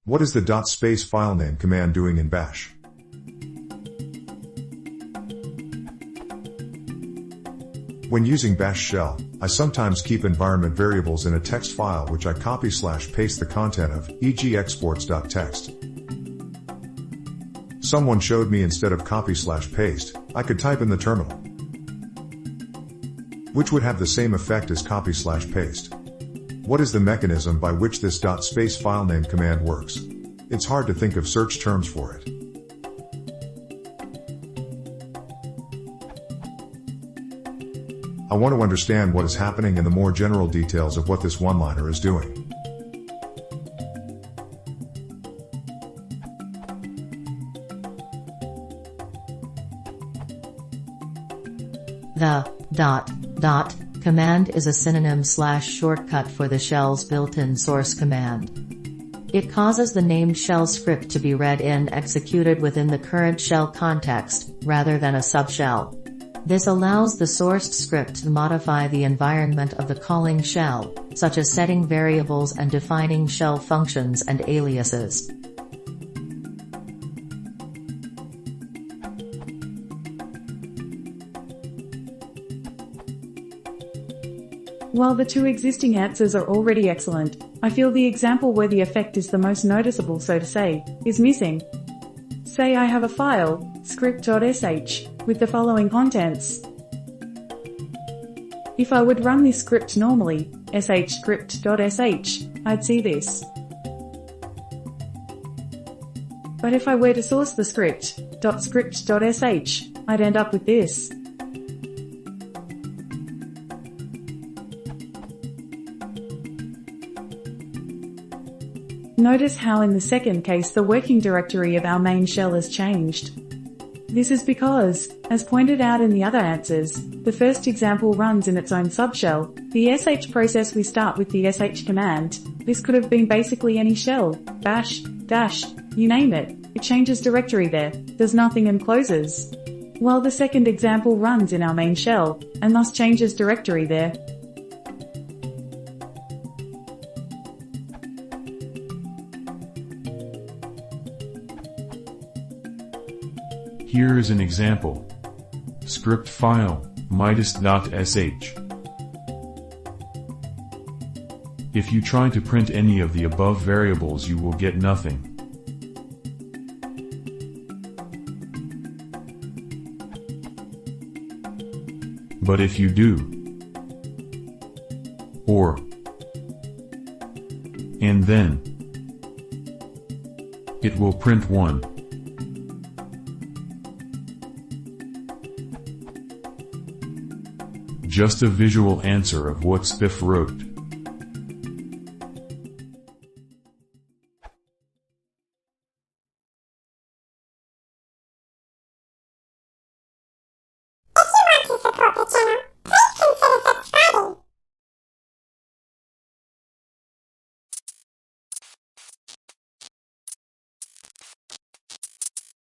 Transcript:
What is the /filename command doing in Bash? When using Bash shell, I sometimes keep environment variables in a text file which I copy/paste the content of, e.g. exports.txt. Someone showed me instead of copy/paste, I could type in the terminal, which would have the same effect as copy/paste. What is the mechanism by which this /filename command works? It's hard to think of search terms for it. I want to understand what is happening and the more general details of what this one-liner is doing. The ..command is a synonym/shortcut for the shell's built-in source command. It causes the named shell script to be read and executed within the current shell context, rather than a subshell. This allows the sourced script to modify the environment of the calling shell, such as setting variables and defining shell functions and aliases. While the two existing answers are already excellent, I feel the example where the effect is the most noticeable, so to say, is missing. Say I have a file, script.sh, with the following contents. If I would run this script normally, shscript.sh, I'd see this. But if I were to source the script, .script.sh, I'd end up with this. Notice how in the second case the working directory of our main shell has changed. This is because, as pointed out in the other answers, the first example runs in its own subshell, the sh process we start with the sh command. This could have been basically any shell, bash, dash, you name it, it changes directory there, does nothing and closes. While the second example runs in our main shell, and thus changes directory there. Here is an example. Script file, midas.sh. If you try to print any of the above variables, you will get nothing. But if you do, or, and then, it will print 1. Just a visual answer of what Spiff wrote.